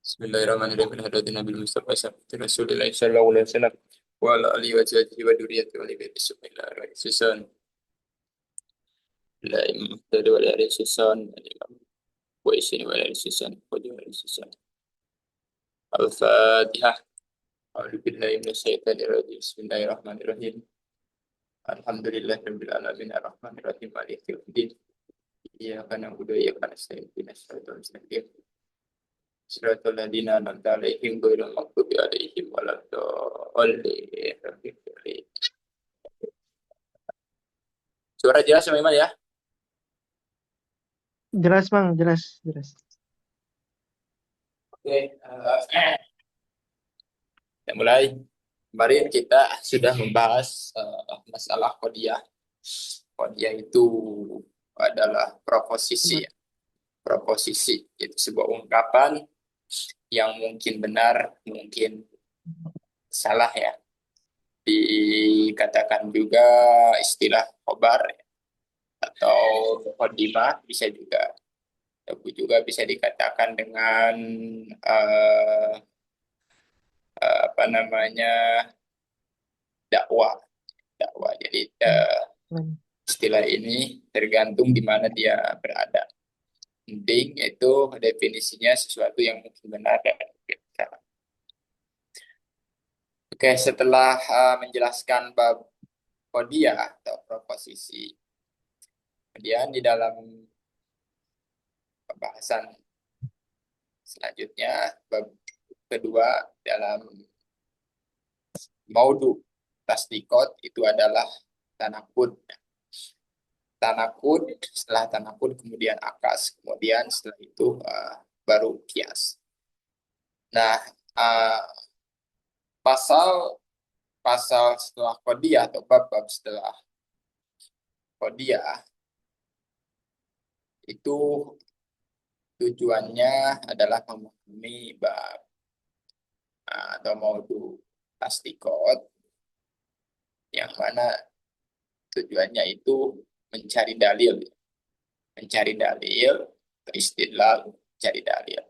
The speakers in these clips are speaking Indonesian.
Bismillahirrahmanirrahim. Al-Hadi Nabi Mustafa Sabtu Rasulullah sallallahu alaihi wasallam wa ala alihi wa sahbihi wa dzurriyyati wa ali baiti. Bismillahirrahmanirrahim. Susan la imtadu wa ala susan al-imam wa isni wa ala susan wa ala susan. Al-Fatihah. A'udzu billahi minasy syaithanir rajim. Bismillahirrahmanirrahim. Alhamdulillahirabbil alamin arrahmanir rahim maliki yaumiddin. Iyyaka na'budu wa iyyaka nasta'in. Ihdinas siratal mustaqim. Siratal ladzina an'amta 'alaihim ghairil maghdubi 'alaihim waladdallin. Suara jelas ya memang ya? Jelas, Bang, jelas, jelas. Oke, kita mulai. Kemarin kita sudah membahas masalah qadiyah. Qadiyah itu adalah proposisi, ya. Proposisi itu sebuah ungkapan yang mungkin benar, mungkin salah ya. Dikatakan juga istilah khobar ya, atau muqaddimah bisa juga. Tapi juga bisa dikatakan dengan eh, apa namanya dakwah. Dakwah. Jadi istilah ini tergantung di mana dia berada. Penting itu definisinya sesuatu yang mungkin benar dan mungkin salah. Oke, setelah menjelaskan bab qadiyah atau proposisi, kemudian di dalam pembahasan selanjutnya bab kedua dalam maudu tasdikot itu adalah tanakud. Tanakud, setelah tanakud kemudian akas, kemudian setelah itu baru kias. Nah, pasal pasal setelah qadiyah atau bab-bab setelah qadiyah itu tujuannya adalah memahami bab atau maudu tasdikot yang mana tujuannya itu mencari dalil, istidlal, mencari dalil.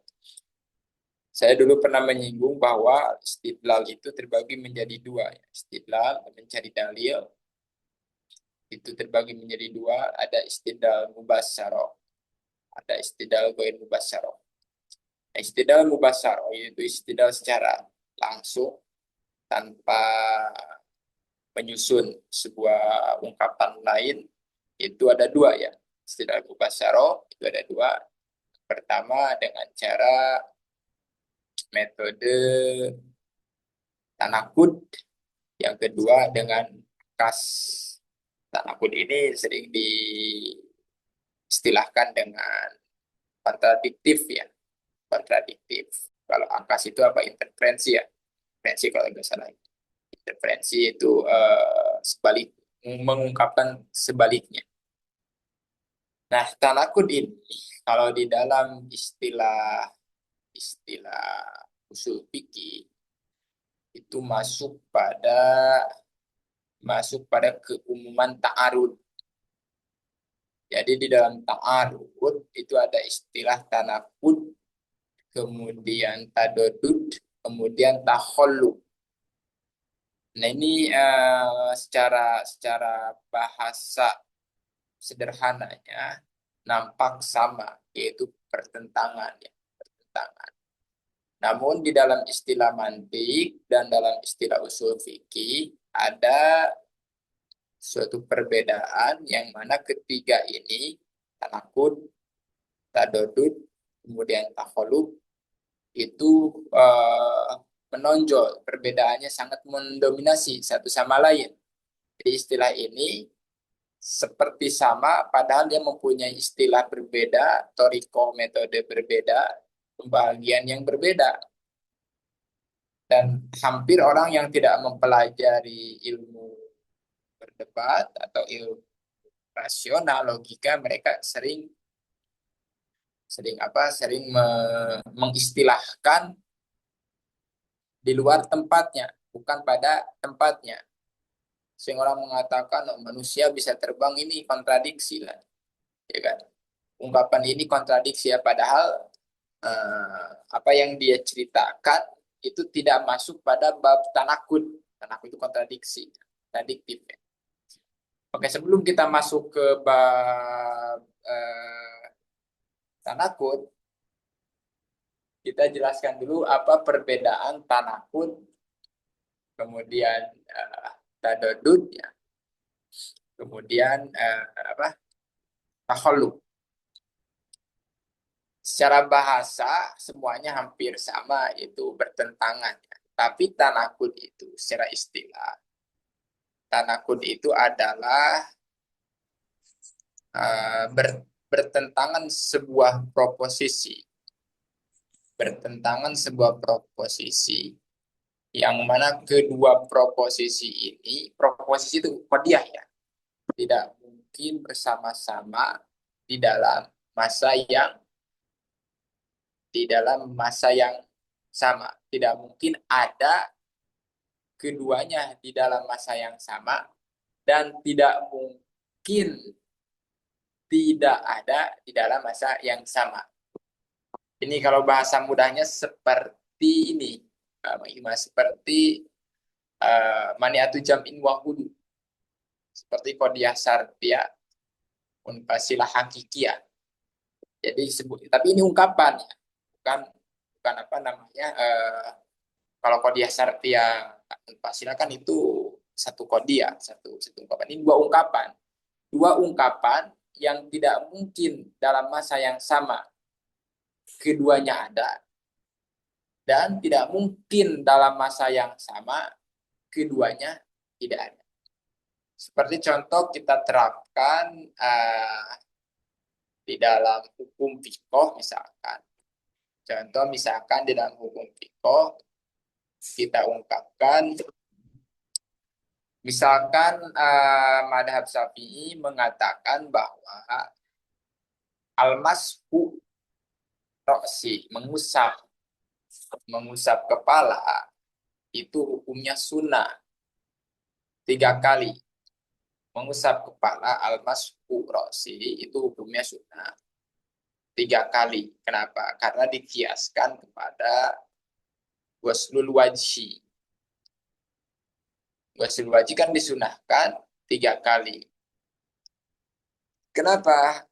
Saya dulu pernah menyinggung bahwa istidlal itu terbagi menjadi dua. Istidlal, mencari dalil, itu terbagi menjadi dua. Ada istidlal mubasyarah, ada istidlal ghair mubasyarah. Istidlal mubasyarah itu istidlal secara langsung tanpa menyusun sebuah ungkapan lain. Itu ada dua ya. Istidlal mubasyarah itu ada dua. Pertama dengan cara metode tanakud, yang kedua dengan kas. Tanakud ini sering diistilahkan dengan kontradiktif ya, kontradiktif. Kalau akas itu apa? Interferensi ya, interferensi kalau nggak salah. Interferensi itu sebalik, mengungkapkan sebaliknya. Nah, tanakud ini kalau di dalam istilah usul fikih itu masuk pada keumuman ta'arud. Jadi di dalam ta'arud itu ada istilah tanakud, kemudian tadodud, kemudian takhallub. Nah ini secara bahasa sederhananya nampak sama, yaitu pertentangan ya, pertentangan. Namun di dalam istilah mantik dan dalam istilah usul fikih ada suatu perbedaan yang mana ketiga ini tanakud, tadodud, kemudian takholub itu menonjol, perbedaannya sangat mendominasi satu sama lain. Jadi istilah ini seperti sama padahal dia mempunyai istilah berbeda, toriko metode berbeda, pembagian yang berbeda. Dan hampir orang yang tidak mempelajari ilmu berdebat atau ilmu rasional logika, mereka sering mengistilahkan di luar tempatnya, bukan pada tempatnya. Sehingga orang mengatakan manusia bisa terbang, ini kontradiksi lah, ya kan? Ungkapan ini kontradiksi ya, padahal apa yang dia ceritakan itu tidak masuk pada bab tanakud. Tanakud itu kontradiksi, kontradiktif ya. Oke, sebelum kita masuk ke bab tanakud, kita jelaskan dulu apa perbedaan tanakud, kemudian tadodud, ya, kemudian apa takhaluk. Secara bahasa semuanya hampir sama, itu bertentangan. Ya. Tapi tanakud itu secara istilah, tanakud itu adalah bertentangan sebuah proposisi, bertentangan sebuah proposisi yang mana kedua proposisi ini, proposisi itu kodiah ya, tidak mungkin bersama-sama di dalam masa yang sama, tidak mungkin ada keduanya di dalam masa yang sama, dan tidak mungkin tidak ada di dalam masa yang sama. Ini kalau bahasa mudahnya seperti ini, seperti maniatu jam'in wahudu, seperti kodiah sartia, unfasilah hakikiyah. Jadi tapi ini ungkapan ya, bukan bukan apa namanya. Kalau kodiah sartia unfasilah kan itu satu kodiah, satu ungkapan. Ini dua ungkapan yang tidak mungkin dalam masa yang sama keduanya ada, dan tidak mungkin dalam masa yang sama keduanya tidak ada. Seperti contoh kita terapkan di dalam hukum fiqh misalkan. Contoh misalkan di dalam hukum fiqh kita ungkapkan, misalkan madhab Syafi'i mengatakan bahwa al-mashu roksi, mengusap kepala itu hukumnya sunnah 3 kali. Mengusap kepala al-mashu roksi itu hukumnya sunnah 3 kali. Kenapa? Karena dikiaskan kepada ghuslul wajhi. Ghuslul wajhi kan disunahkan 3 kali. Kenapa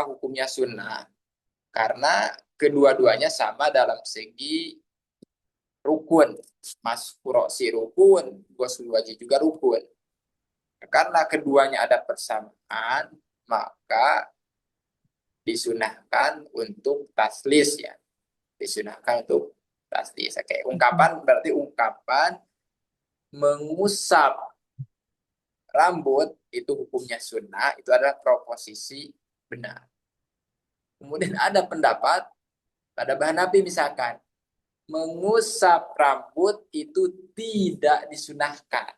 hukumnya sunnah? Karena kedua-duanya sama dalam segi rukun. Mashu roksi rukun, ghuslul wajhi juga rukun. Karena keduanya ada persamaan, maka disunahkan untuk taslis ya. Disunahkan untuk taslis. Oke, ungkapan berarti ungkapan mengusap rambut itu hukumnya sunnah, itu adalah proposisi benar. Kemudian ada pendapat pada Hanafi misalkan, mengusap rambut itu tidak disunahkan.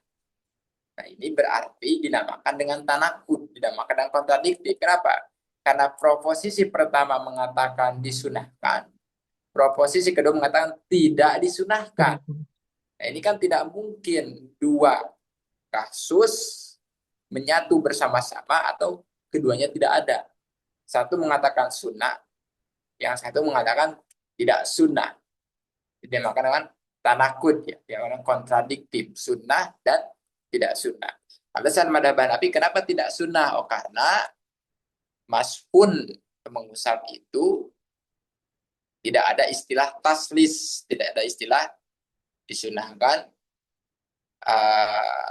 Nah, ini berarti dinamakan dengan tanakud, dinamakan dengan kontradiktif. Kenapa? Karena proposisi pertama mengatakan disunahkan, proposisi kedua mengatakan tidak disunahkan. Nah, ini kan tidak mungkin dua kasus menyatu bersama-sama atau keduanya tidak ada. Satu mengatakan sunnah, yang satu mengatakan tidak sunnah. Dinamakan dengan tanakud ya, yang kontradiktif, sunnah dan tidak sunnah. Alasan madhab Hanafi kenapa tidak sunnah? Oh, karena mashun mengusap itu tidak ada istilah taslis, tidak ada istilah disunahkan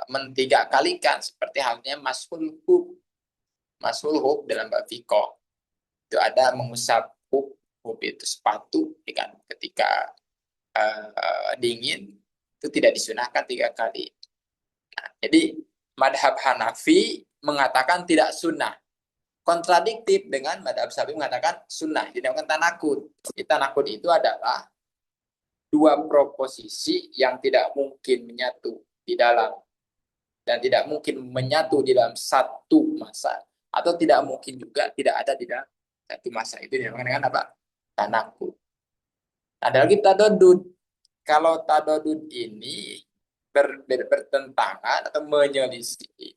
men-3 kalikan, seperti halnya mashul hub dalam bab fiqh. Itu ada mengusap hub itu sepatu kan, ketika dingin itu tidak disunahkan 3 kali. Nah, jadi madhab Hanafi mengatakan tidak sunnah, kontradiktif dengan madhab Syafi'i mengatakan sunnah. Dinamakan tanakud. Tanakud itu adalah dua proposisi yang tidak mungkin menyatu di dalam, dan tidak mungkin menyatu di dalam satu masa, atau tidak mungkin juga tidak ada di dalam satu masa. Itu dinamakan dengan apa? Tanakud. Ada lagi tadodud. Kalau tadodud ini bertentangan atau menyelisihi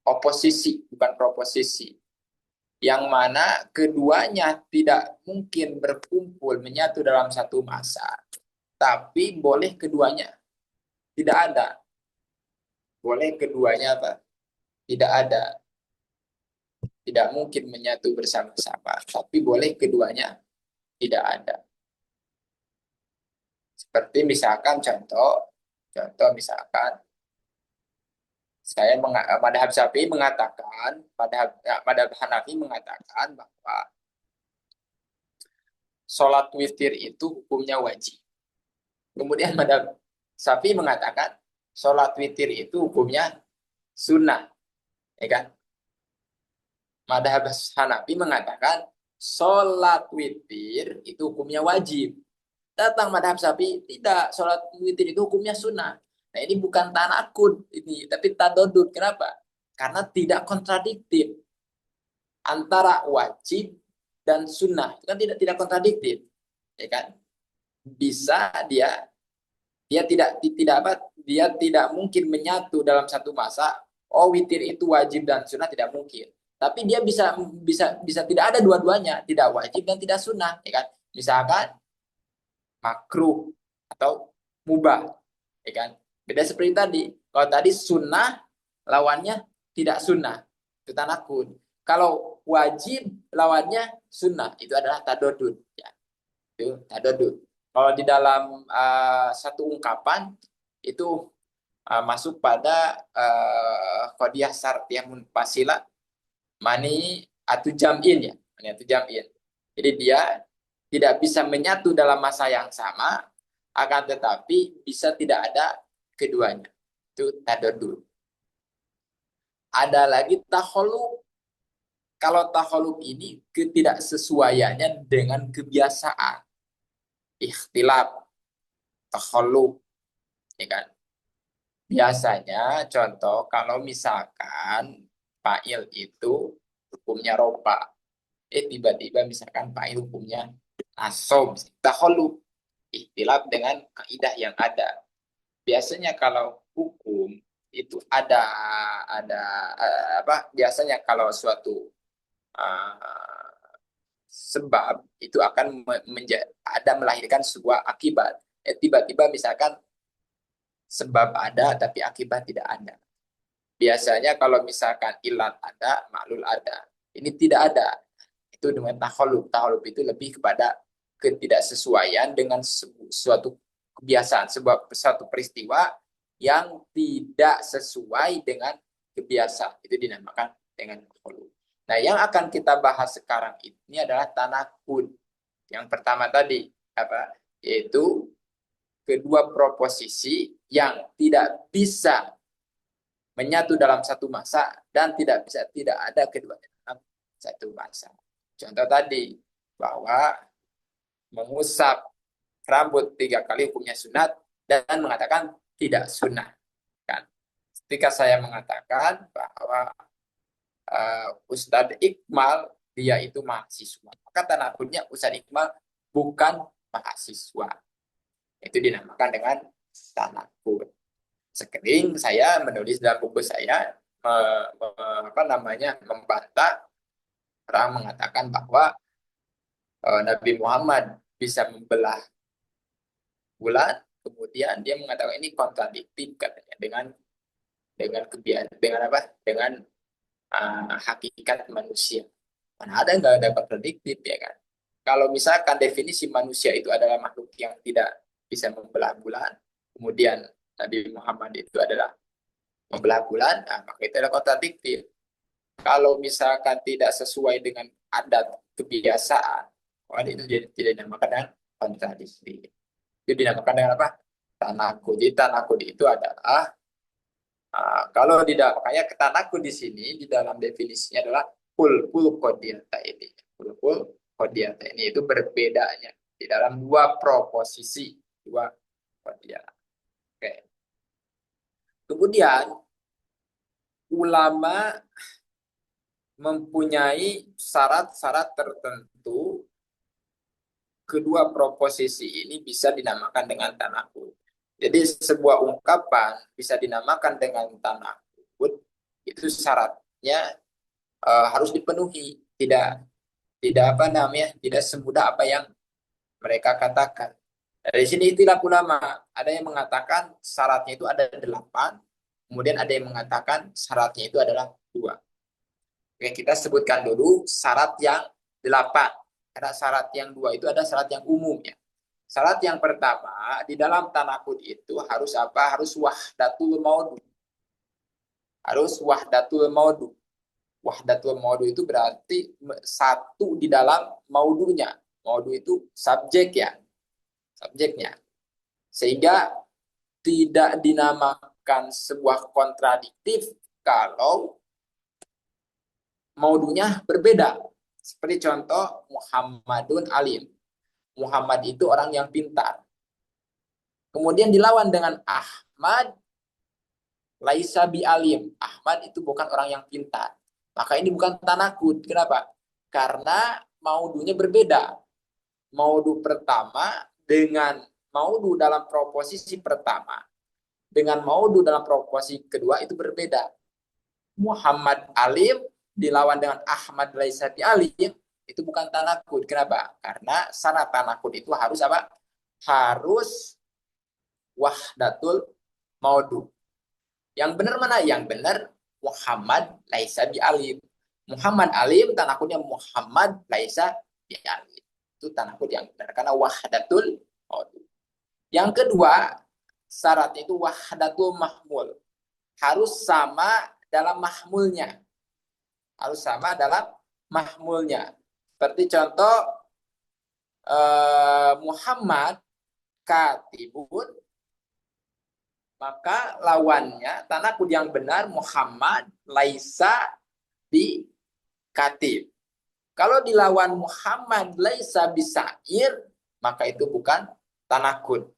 oposisi, bukan proposisi. Yang mana keduanya tidak mungkin berkumpul menyatu dalam satu masa, tapi boleh keduanya tidak ada. Boleh keduanya apa? Tidak ada. Tidak mungkin menyatu bersama-sama, tapi boleh keduanya tidak ada. Seperti misalkan contoh misalkan madhab Syafi'i mengatakan, madhab Hanafi mengatakan bahwa sholat witir itu hukumnya wajib. Kemudian madhab Syafi'i mengatakan sholat witir itu hukumnya sunnah, ya kan? Madhab Hanafi mengatakan sholat witir itu hukumnya wajib. Datang madhab Syafi'i, tidak, sholat witir itu hukumnya sunnah. Nah ini bukan tanakud, ini, tapi tadodud. Kenapa? Karena tidak kontradiktif antara wajib dan sunnah. Itu kan tidak kontradiktif, ya kan? Bisa dia tidak mungkin menyatu dalam satu masa. Oh, witir itu wajib dan sunnah, tidak mungkin. Tapi dia bisa tidak ada dua-duanya, tidak wajib dan tidak sunnah, ya kan? Misalkan makruh atau mubah, ya kan? Beda seperti tadi. Kalau tadi sunnah lawannya tidak sunnah, itu tanakud. Kalau wajib lawannya sunnah, itu adalah tadodud, ya. Itu tadodud. Kalau di dalam satu ungkapan itu masuk pada qadiyah syartiyah munfasilah mani atau jam'in, ya. Mani atau jam'in. Jadi dia tidak bisa menyatu dalam masa yang sama, akan tetapi bisa tidak ada keduanya. Itu tadodud. Ada lagi taholuk. Kalau taholuk ini ketidaksesuaiannya dengan kebiasaan. Ikhtilaf, taholuk, ya kan? Biasanya contoh kalau misalkan fa'il itu hukumnya rofa, tiba-tiba misalkan fa'il hukumnya asom, taholuk, ikhtilaf dengan kaidah yang ada. Biasanya kalau hukum itu ada biasanya kalau suatu sebab itu akan melahirkan sebuah akibat. Tiba-tiba misalkan sebab ada tapi akibat tidak ada. Biasanya kalau misalkan ilat ada, maklul ada. Ini tidak ada. Itu dengan taholub. Taholub itu lebih kepada ketidaksesuaian dengan suatu kebiasaan, suatu peristiwa yang tidak sesuai dengan kebiasaan. Itu dinamakan dengan taholub. Nah, yang akan kita bahas sekarang ini adalah tanakud. Yang pertama tadi yaitu kedua proposisi yang tidak bisa menyatu dalam satu masa dan tidak ada keduanya dalam satu masa. Contoh tadi bahwa mengusap rambut 3 kali hukumnya sunat dan mengatakan tidak sunnah, kan? Ketika saya mengatakan bahwa Ustadz Iqmal dia itu mahasiswa, maka tanakudnya Ustadz Iqmal bukan mahasiswa. Itu dinamakan dengan tanakud. Sekering saya menulis dalam buku saya membantah orang mengatakan bahwa Nabi Muhammad bisa membelah bulan, kemudian dia mengatakan ini kontradiktif katanya dengan hakikat manusia. Mana ada nggak ada kontradiktif, ya kan? Kalau misalkan definisi manusia itu adalah makhluk yang tidak bisa membelah bulan, kemudian Nabi Muhammad itu adalah membelah bulan, maka itu adalah kontradiktif. Kalau misalkan tidak sesuai dengan adat kebiasaan, itu tidak dinamakan dengan kontradiksi. Itu dinamakan dengan apa? Tanakud. Jadi tanakud itu adalah kalau tidak, makanya tanakud di sini di dalam definisinya adalah kulkul kodiyata ini. Kulkul kodiyata ini itu berbedanya di dalam dua proposisi, dua kodiyata. Oke. Kemudian ulama mempunyai syarat-syarat tertentu kedua proposisi ini bisa dinamakan dengan tanakud. Jadi sebuah ungkapan bisa dinamakan dengan tanakud Itu syaratnya harus dipenuhi. Tidak apa namanya, tidak semudah apa yang mereka katakan. Dari sini itulah ulama. Ada yang mengatakan syaratnya itu ada 8, kemudian ada yang mengatakan syaratnya itu adalah 2. Oke, kita sebutkan dulu syarat yang 8. Karena syarat yang 2 itu ada syarat yang umum ya. Syarat yang pertama, di dalam tanakud itu harus apa? Harus wahdatul maudu. Harus wahdatul maudu. Wahdatul maudu itu berarti satu di dalam maudunya. Maudu itu subjek ya, subjeknya. Sehingga tidak dinamakan sebuah kontradiktif kalau maudunya berbeda. Seperti contoh Muhammadun alim. Muhammad itu orang yang pintar. Kemudian dilawan dengan Ahmad laisa bi alim. Ahmad itu bukan orang yang pintar. Maka ini bukan tanakud. Kenapa? Karena maudunya berbeda. Maudu pertama dengan maudu dalam proposisi pertama dengan maudu dalam proposisi kedua itu berbeda. Muhammad alim dilawan dengan Ahmad laisa bi alim itu bukan tanakud. Kenapa? Karena syarat tanakud itu harus apa? Harus wahdatul maudu. Yang benar mana? Yang benar Muhammad laisa bi alim. Muhammad alim tanakudnya Muhammad laisa bi alim. Itu tanakud yang benar karena wahdatul maudu. Yang kedua, syaratnya itu wahdatul mahmul. Harus sama dalam mahmulnya. Harus sama dalam mahmulnya. Seperti contoh Muhammad katibun, maka lawannya tanakud yang benar Muhammad laisa bi katib. Kalau dilawan Muhammad laisa bisair, maka itu bukan tanakud.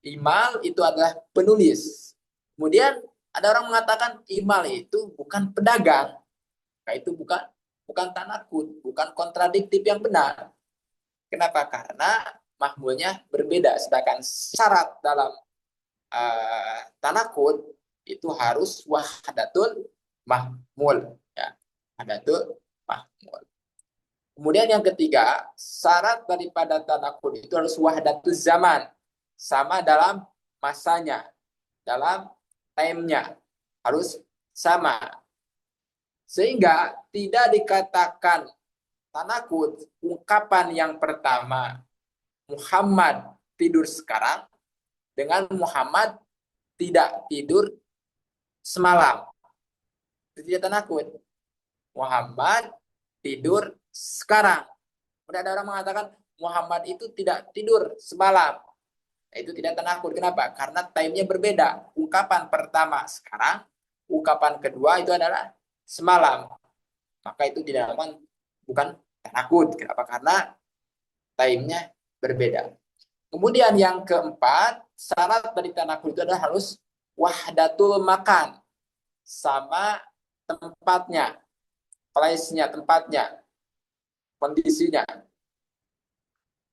Imal itu adalah penulis. Kemudian ada orang mengatakan imal itu bukan pedagang. Nah, itu bukan tanakud, bukan kontradiktif yang benar. Kenapa? Karena mahmulnya berbeda. Sedangkan syarat dalam tanakud itu harus wahdatul mahmul. Ya. Wahdatul mahmul. Kemudian yang ketiga, syarat daripada tanakud itu harus wahdatul zaman. Sama dalam masanya, dalam time-nya. Harus sama. Sehingga tidak dikatakan tanakud ungkapan yang pertama Muhammad tidur sekarang dengan Muhammad tidak tidur semalam. Itu tidak tanakud. Muhammad tidur sekarang. Kemudian ada orang mengatakan Muhammad itu tidak tidur semalam. Itu tidak tanakud. Kenapa? Karena time-nya berbeda. Ungkapan pertama sekarang, ungkapan kedua itu adalah semalam. Maka itu dinamakan bukan tanakud. Kenapa? Karena time-nya berbeda. Kemudian yang keempat, syarat dari tanakud itu adalah harus wahdatul makan. Sama tempatnya, place-nya, tempatnya, kondisinya.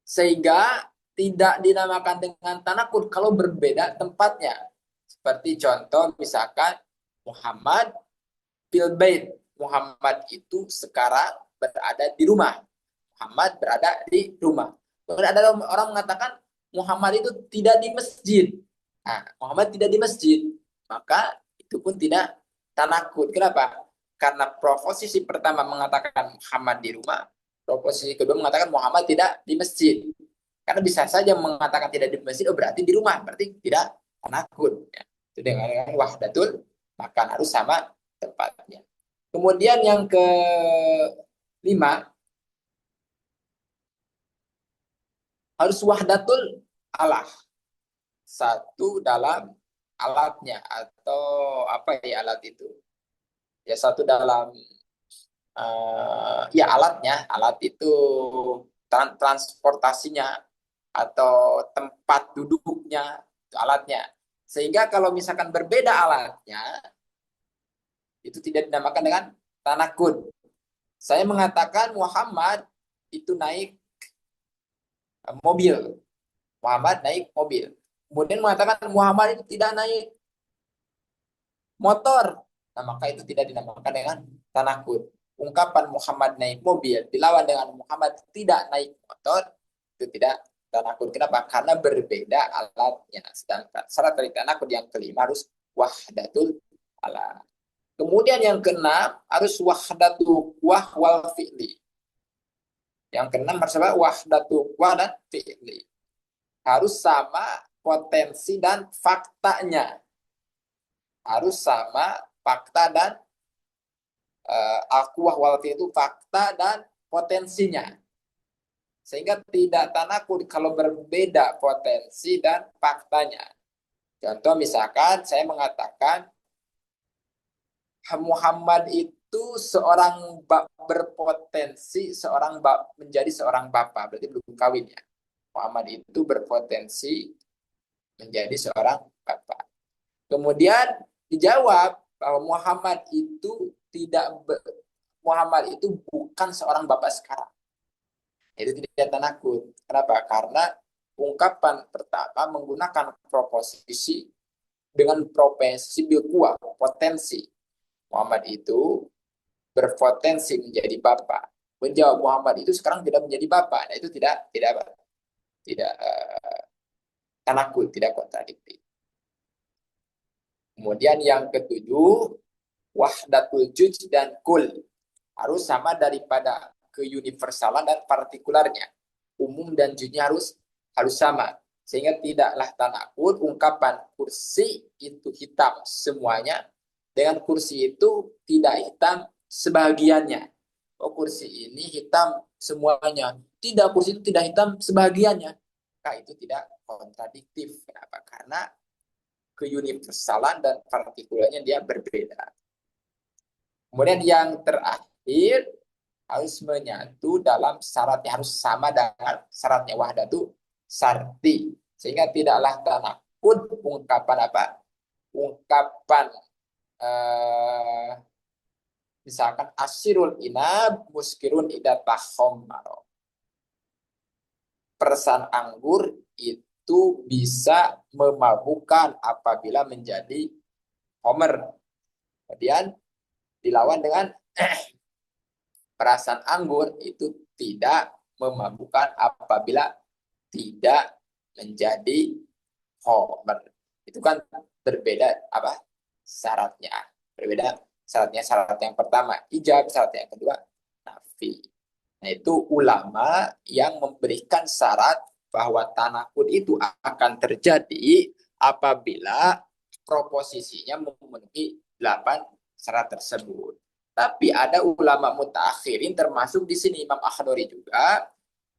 Sehingga tidak dinamakan dengan tanakud kalau berbeda tempatnya. Seperti contoh misalkan Muhammad fil bait. Muhammad itu sekarang berada di rumah. Muhammad berada di rumah. Kemudian ada orang mengatakan Muhammad itu tidak di masjid. Nah, Muhammad tidak di masjid. Maka itu pun tidak tanakud. Kenapa? Karena proposisi pertama mengatakan Muhammad di rumah. Proposisi kedua mengatakan Muhammad tidak di masjid. Karena bisa saja mengatakan tidak di masjid, oh berarti di rumah, berarti tidak tanakud. Ya. Itu dengan wahdatul makan harus sama tempatnya. Kemudian yang kelima, harus wahdatul alah. Satu dalam alatnya atau apa ya alat itu? Ya satu dalam ya alatnya, alat itu transportasinya atau tempat duduknya, itu alatnya. Sehingga kalau misalkan berbeda alatnya, itu tidak dinamakan dengan tanakud. Saya mengatakan Muhammad itu naik mobil. Muhammad naik mobil. Kemudian mengatakan Muhammad itu tidak naik motor. Nah, maka itu tidak dinamakan dengan tanakut. Ungkapan Muhammad naik mobil dilawan dengan Muhammad tidak naik motor, itu tidak tanakut. Kenapa? Karena berbeda alatnya. Sedangkan syarat dari tanakut yang kelima harus wahdatul alat. Kemudian yang keenam harus wahdatul wah wal fi'li. Yang keenam harus apa? Wahdatul wah dan fi'li. Harus sama potensi dan faktanya. Harus sama fakta dan al-quwah wal fi'li itu fakta dan potensinya. Sehingga tidak tanakut kalau berbeda potensi dan faktanya. Contoh misalkan saya mengatakan Muhammad itu seorang berpotensi menjadi seorang bapak, berarti belum kawin ya. Muhammad itu berpotensi menjadi seorang bapak. Kemudian dijawab bahwa Muhammad itu bukan seorang bapak sekarang. Itu tidak tanakut. Kenapa? Karena ungkapan pertama menggunakan proposisi dengan proposisi bilkuah, potensi. Muhammad itu berpotensi menjadi bapak. Menjawab Muhammad itu sekarang tidak menjadi bapak. Nah, itu tidak tanakut, tidak kontradiktif. Kemudian yang ketujuh, wahdatul juj dan kul. Harus sama daripada keuniversalan dan partikularnya. Umum dan jujnya harus sama. Sehingga tidaklah tanakut ungkapan kursi itu hitam semuanya dengan kursi itu tidak hitam sebagiannya. Oh, kursi ini hitam semuanya. Tidak, kursi itu tidak hitam sebagiannya. Maka itu tidak kontradiktif. Kenapa? Karena keuniversalan dan partikularnya dia berbeda. Kemudian yang terakhir harus menyatu dalam syaratnya, harus sama dengan syaratnya wahdatu syarti. Sehingga tidaklah tanakut ungkapan apa? Ungkapan misalkan asirul inab muskirun idatahom maro. Persan anggur itu bisa memabukkan apabila menjadi homer. Kemudian dilawan dengan perasaan anggur itu tidak memabukkan apabila tidak menjadi homer. Itu kan berbeda apa syaratnya. Berbeda syaratnya. Syarat yang pertama ijab, syarat yang kedua nafi. Nah, itu ulama yang memberikan syarat bahwa tanakut itu akan terjadi apabila proposisinya memenuhi 8 syarat tersebut. Tapi ada ulama mutaakhirin termasuk di sini Imam Akhdari juga,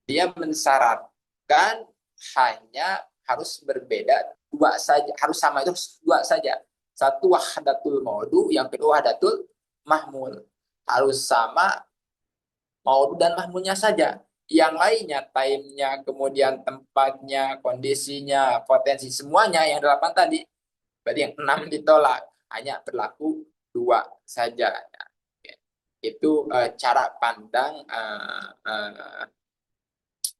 dia mensyaratkan hanya harus berbeda dua saja, harus sama itu dua saja. Satu wahdatul maudu, yang kedua wahdatul mahmul. Harus sama maudu dan mahmulnya saja. Yang lainnya, time-nya, kemudian tempatnya, kondisinya, potensi, semuanya yang 8 tadi. Berarti yang 6 ditolak. Hanya berlaku 2 saja. Itu cara pandang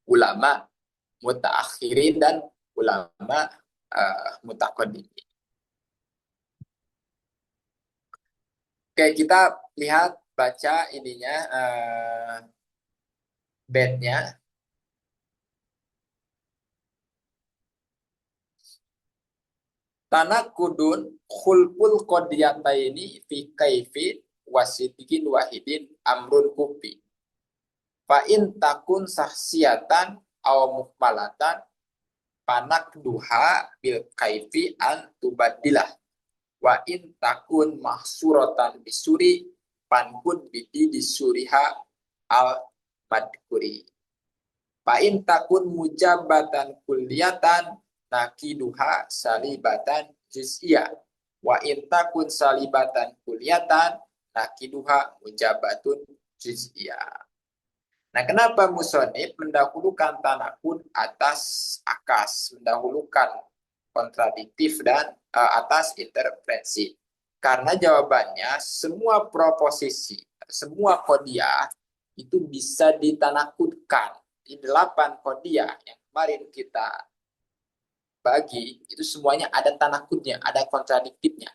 ulama mutaakhirin dan ulama mutaqaddimin. Oke, kita lihat baca ininya bednya. Tanakudun khulqul qadiyataini fi kaifin wasidikin wahidin amrun kupi. Fa in takun sahsiatan aw mukmalatan panak duha bil kaifi an tubadilah. Wa in takun mahsuratan bisuri pankun bidi disuriha al madkuri. Fa in takun mujabatan kulliyatan nakiduha salibatan juz'iyah. Wa in takun salibatan kulliyatan nakiduha mujabatun juz'iyah. Nah, kenapa musonib mendahulukan tanakun atas akas, mendahulukan kontradiktif dan atas interpretasi? Karena jawabannya semua proposisi, semua kodiah itu bisa ditanakutkan. Di 8 kodiah yang kemarin kita bagi, itu semuanya ada tanakutnya, ada kontradiktifnya.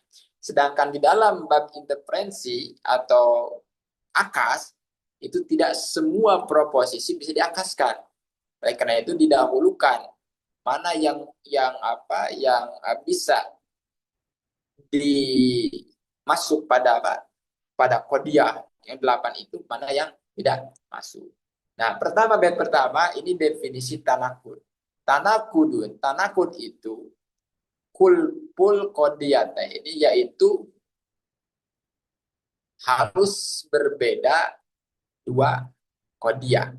Sedangkan di dalam bab interferensi atau akas, itu tidak semua proposisi bisa diakaskan. Oleh karena itu didahulukan mana yang bisa dimasuk pada apa? Pada kodiah yang 8 itu, mana yang tidak masuk. Nah, bab pertama ini definisi tanakud. Tanakud itu kulpul kodiyata ini yaitu harus berbeda dua kodiah.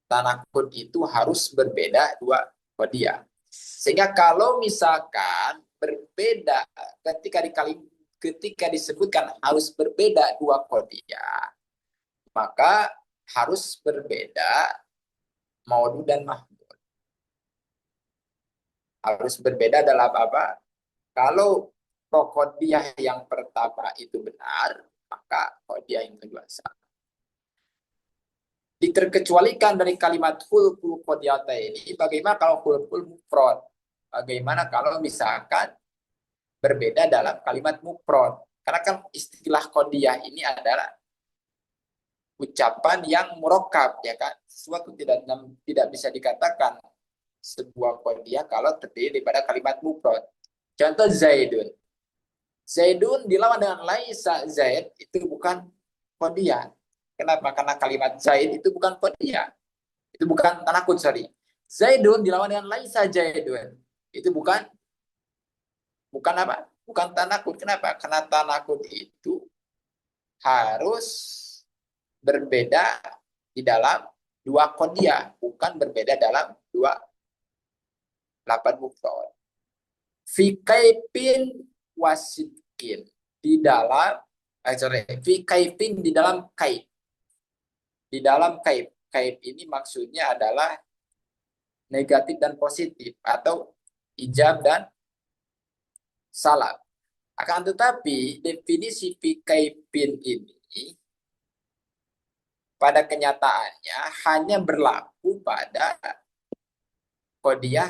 Tanakud itu harus berbeda dua kodiah. Sehingga kalau misalkan berbeda ketika disebutkan harus berbeda dua kodiah, maka harus berbeda maudu dan mahmud. Harus berbeda dalam apa? Kalau kodiah yang pertama itu benar, maka kodiah yang kedua salah. Diterkecualikan dari kalimat hulkul kodiyata ini, bagaimana kalau hulkul mufrad? Bagaimana kalau misalkan berbeda dalam kalimat mufrad? Karena kan istilah kodiyah ini adalah ucapan yang murakkab, ya kan? Sesuatu tidak bisa dikatakan sebuah kodiyah kalau terdiri daripada kalimat mufrad. Contoh Zaidun. Zaidun dilawan dengan laisa Zaid itu bukan kodiyah. Kenapa? Karena kalimat Zaid itu bukan kodiyah. Itu bukan tanakud, sorry. Zaidun dilawan dengan laisa Zaidun. Itu bukan apa? Bukan tanakud. Kenapa? Karena tanakud itu harus berbeda di dalam dua kodiyah, bukan berbeda dalam dua lapan mufrad. Fi kaifin wasidkin di dalam fi kaifin di dalam kaif. Di dalam kaif. Kaif ini maksudnya adalah negatif dan positif atau ijab dan salam. Akan tetapi definisi fi kaifin ini pada kenyataannya hanya berlaku pada kodiah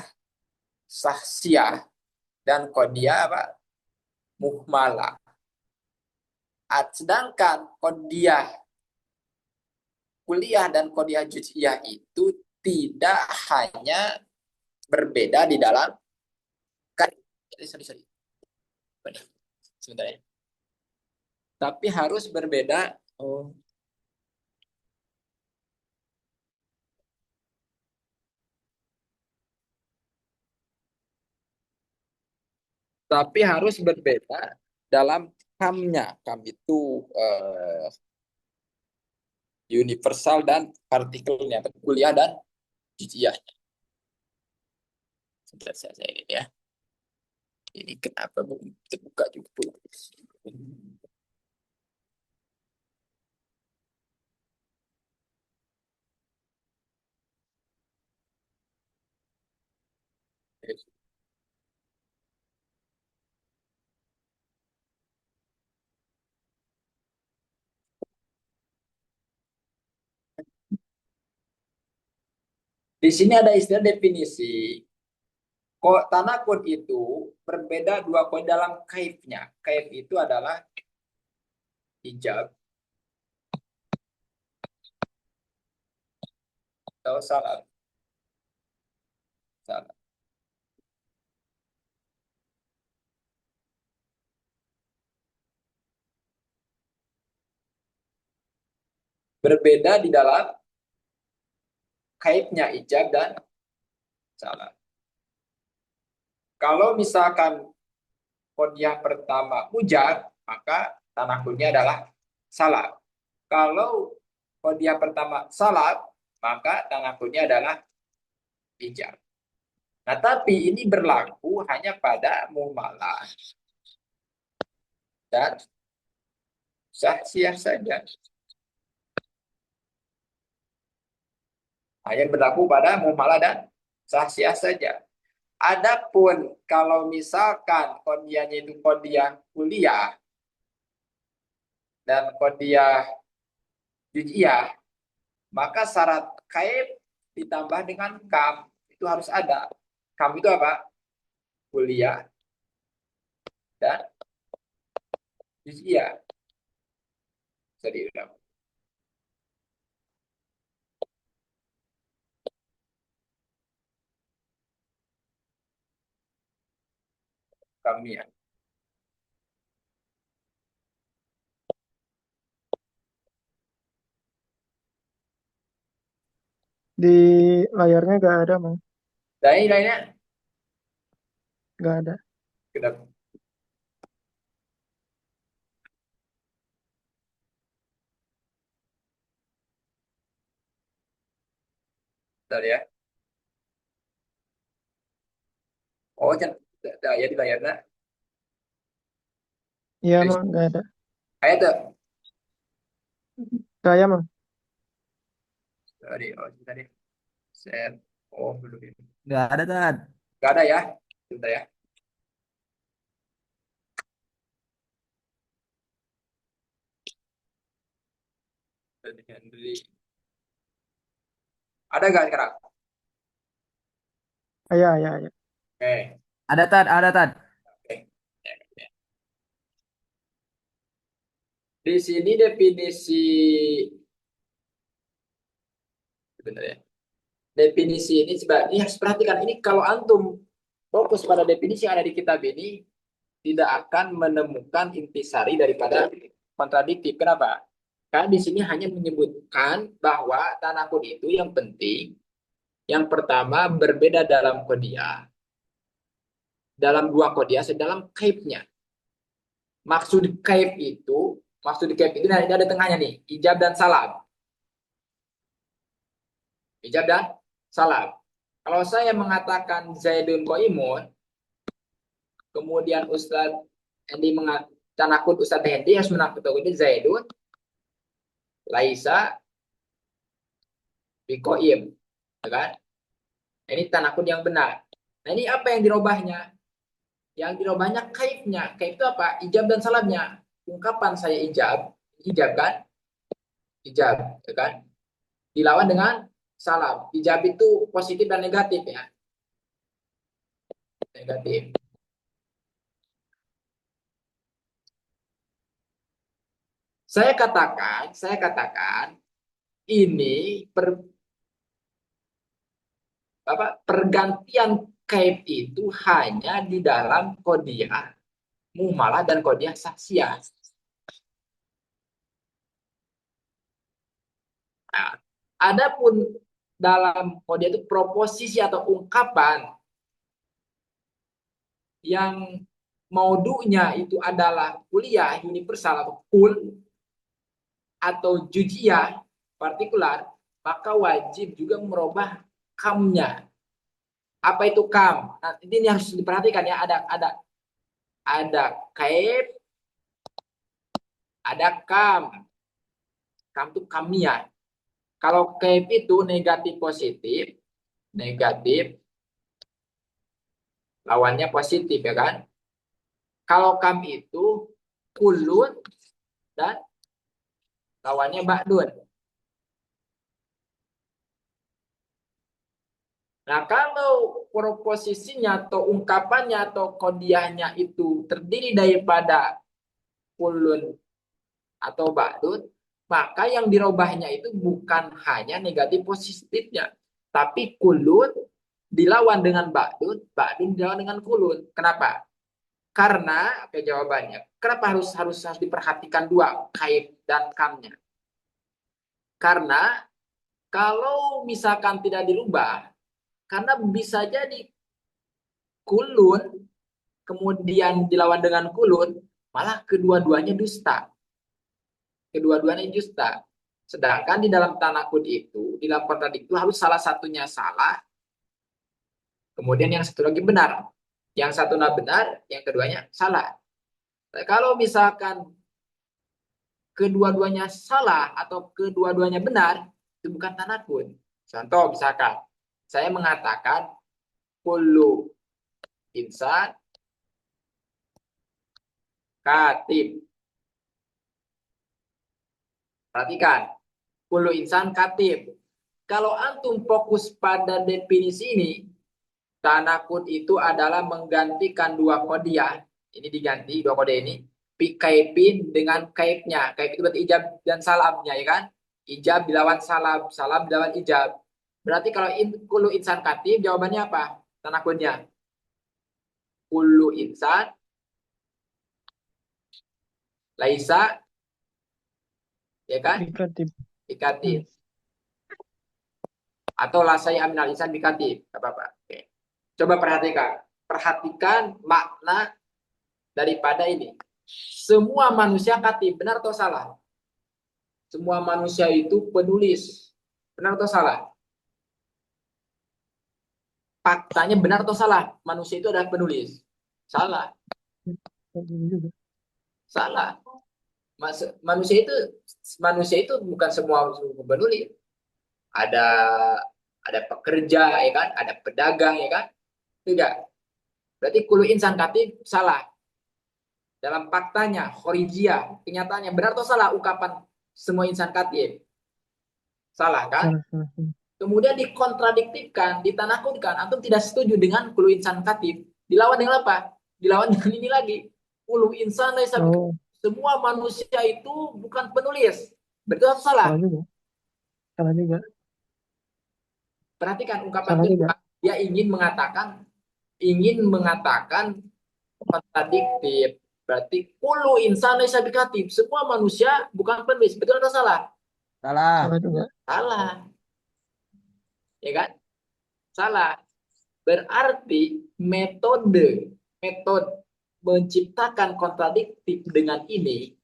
sahsiah dan kodiah apa? Muhmalah. Sedangkan kodiah kuliah dan kodiah juz'iyah itu tidak hanya berbeda di dalam sorry. Sebentar ya. Tapi harus berbeda tapi harus berbeda dalam kamnya. Kam itu universal dan partikelnya, kuliah dan juz'iyahnya. Sebentar saya ini ya. Ini kenapa belum terbuka juga? Di sini ada istilah definisi. Kok tanakun itu berbeda dua kode dalam kaifnya. Kaif itu adalah hijab atau salam. Salam. Berbeda di dalam kaifnya hijab dan salam. Kalau misalkan kodiah pertama mujab, maka tanakunnya adalah salam. Kalau kodiah pertama salam, maka tanakunnya adalah hijab. Nah, tapi ini berlaku hanya pada muhmalah dan sahsiah saja. Hanya berlaku pada muhmalah dan sahsiah saja. Adapun kalau misalkan kodiahnya itu kodiah kuliah dan kodiah juz'iyah, maka syarat kaif ditambah dengan kam itu harus ada. Kam itu apa? Kuliah dan Juz'iyah. Bisa diulang. Kami ya. Di layarnya nggak ada, Mang. Dan ini lainnya. Nggak ada. Kita bentar ya. Oh, jangan. Ya di layarnya. Iya, Mang, nggak ada. Ayat tuh. Saya, Mang. Tadi, oh, tadi. Share. Oh, belum ini. Nggak ada, Tad. Gak ada ya. Bentar ya. Tadi Henry. Ada gak sekarang? Iya. Oke. Ada, Tad. Ada, Tad. Oke. Di sini definisi, sebentar ya. Definisi ini ini harus perhatikan ini kalau antum fokus pada definisi yang ada di kitab ini tidak akan menemukan intisari daripada kontradiktif. Kenapa? Karena di sini hanya menyebutkan bahwa tanakud itu yang penting yang pertama berbeda dalam kodiah, dalam dua kodiah, dalam kaifnya. Maksud kaif itu nah, ini ada tengahnya nih, ijab dan salam. Ijab dan salam. Kalau saya mengatakan Zaidun Qaimun, kemudian Ustadz Hendi mengatakan tanakut Ustadz Hendi harus menakutkan ini Zaidun Laisa Bikoim, ya kan? Ini tanakut yang benar. Nah ini apa yang dirubahnya? Yang dirubahnya kaifnya. Kaif itu apa? Ijab dan salamnya. Ungkapan saya ijab kan? Ijab, ya kan? Dilawan dengan salam. Ijab itu positif dan negatif ya. Negatif. Saya katakan ini pergantian kaif itu hanya di dalam kodiah mumalah dan kodiah saksiyah. Nah, adapun dalam kodiah itu proposisi atau ungkapan yang maudunya itu adalah kuliah universal atau kul atau juz'iyah partikular, maka wajib juga merubah kamnya. Apa itu kam? Nah, ini harus diperhatikan ya, ada kaif, ada kam. Kam itu kamnya. Kalau kaif itu negatif positif, negatif lawannya positif ya kan? Kalau kam itu kulun dan lawannya ba'dun. Nah, kalau proposisinya atau ungkapannya atau kodiahnya itu terdiri daripada kulun atau ba'dun, maka yang dirubahnya itu bukan hanya negatif positifnya, tapi kulun dilawan dengan ba'dun, ba'dun dilawan dengan kulun. Kenapa? Karena oke jawabannya. Kenapa harus diperhatikan dua kait dan kamnya? Karena kalau misalkan tidak dirubah, karena bisa jadi kulun kemudian dilawan dengan kulun, malah kedua-duanya dusta. Kedua-duanya dusta. Sedangkan di dalam tanakud itu, di dalam kontradiksi itu harus salah satunya salah, kemudian yang satu lagi benar. Yang satu benar, yang keduanya salah. Nah, kalau misalkan kedua-duanya salah atau kedua-duanya benar, itu bukan tanakud. Contoh misalkan, saya mengatakan kullu insan katib. Perhatikan, kullu insan katib. Kalau antum fokus pada definisi ini, tanakut itu adalah menggantikan dua kodiah. Ini diganti, dua kode ini. Kaipin dengan kaipnya. Kaip itu berarti ijab dan salamnya, ya kan? Ijab dilawan salam, salam dilawan ijab. Berarti kalau kullu insan katib, jawabannya apa? Tanakunnya. Kullu insan laisa, ya kan? Bikatib. Bikatib. Atau lasai aminal insan bikatib. Gak apa-apa. Oke. Coba perhatikan. Perhatikan makna daripada ini. Semua manusia katib. Benar atau salah? Semua manusia itu penulis. Benar atau salah? Faktanya benar atau salah? Manusia itu adalah penulis. Salah. Juga. Salah. Manusia itu bukan semua penulis. Ada ada pekerja, ya kan? Ada pedagang, ya kan? Tidak. Berarti kulu insan katib salah. Dalam faktanya, khorijiyah, kenyataannya benar atau salah ungkapan semua insan katib? Salah, kan? Salah. Kemudian dikontradiktifkan, ditanakutkan. Antum tidak setuju dengan kulu insan katib. Dilawan dengan apa? Dilawan dengan ini lagi. Kulu insan laisa Oh, semua manusia itu bukan penulis. Betul atau salah? salah juga. Salah juga. Perhatikan ungkapan Salah juga. kedua. Dia ingin mengatakan kontradiktif. Berarti kulu insan laisa bikatib. Semua manusia bukan penulis. Betul atau salah? Salah. Salah juga. Salah. Ya kan? Salah. Berarti metode menciptakan kontradiktif dengan ini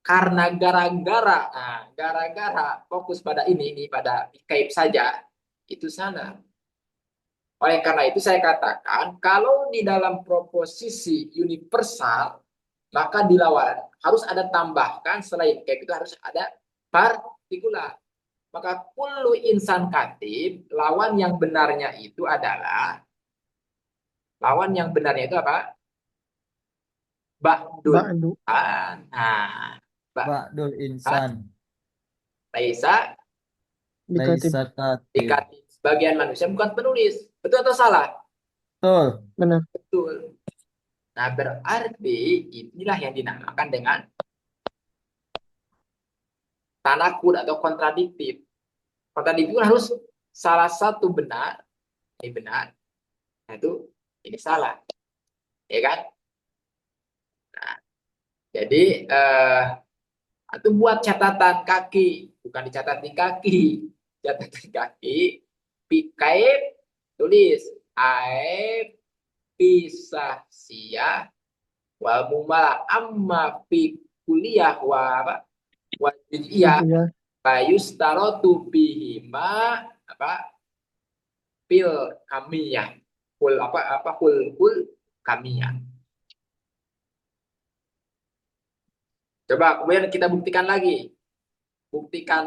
karena gara-gara fokus pada ini pada kaib saja itu salah. Oleh karena itu saya katakan kalau di dalam proposisi universal maka dilawan harus ada tambahkan selain kaib itu harus ada partikular. Maka kullu insan katib lawan yang benarnya itu apa? Ba'dul. Ba'du. Nah, Ba'dul Ba'dul insan. laisa Bikatib. Laisa katib. dikatib. Sebagian manusia bukan penulis. Betul atau salah? Betul. Benar. Betul. Nah, berarti inilah yang dinamakan dengan tanakud atau kontradiktif. Kontradiktif harus salah satu benar, ini benar, nah itu ini salah, ya kan? Nah, jadi itu buat catatan kaki, bukan dicatat di kaki, catatan kaki, pikaib tulis aib pisah sia wal mumala amma fi kuliah wa juz'iyah Iya. bayus tarotu bihima apa pil kamiyah kul kamiyah. Coba kemudian kita buktikan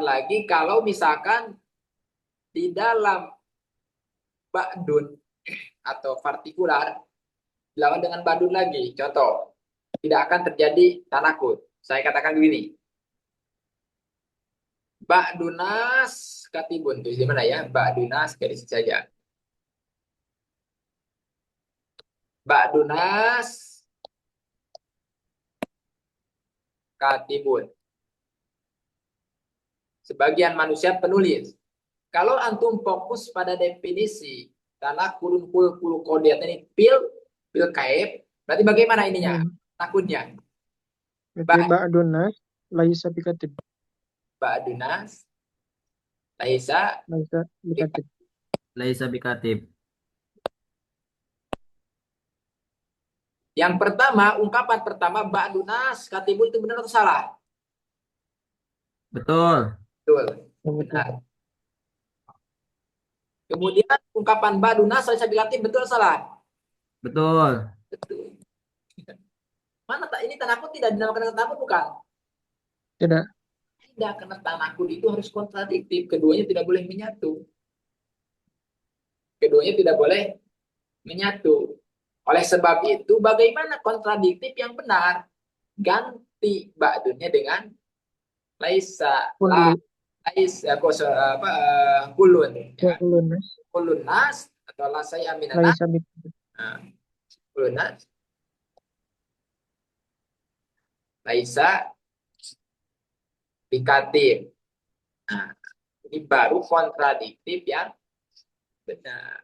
lagi kalau misalkan di dalam ba'dun atau partikular dilawan dengan ba'dun lagi. Contoh, tidak akan terjadi tanakut. Saya katakan begini. Ba'dunas katibun. Itu di mana ya? Ba'dunas garis saja. Ba'dunas katibun. Sebagian manusia penulis. Kalau antum fokus pada definisi tanah kulun kul kodiat ini pil kaib, berarti bagaimana ininya? Takutnya. Berarti ba'dun nas laisa bikatib. Ba'dunas laisa Laisa bikatib. Laisa bikatib. Yang pertama, ungkapan pertama ba'dunas katibun itu benar atau salah? Betul. Betul. Betul. Benar. Kemudian ungkapan ba'dunas laisa bikatib betul atau salah? Betul. Betul. Mana tak ini tanakut tidak dinamakan tanakut bukan? Tidak. Tidak, karena tanakut itu harus kontradiktif. Keduanya tidak boleh menyatu. Keduanya tidak boleh menyatu. Oleh sebab itu, bagaimana kontradiktif yang benar? Ganti ba'dunya dengan laisa, la, Kullu. laisa, kulun. Ya. Kullu nas Kulun nas atau lasai aminana. laisa bikatib. Kulun nas. laisa bikatif. Nah, ini baru kontradiktif yang benar.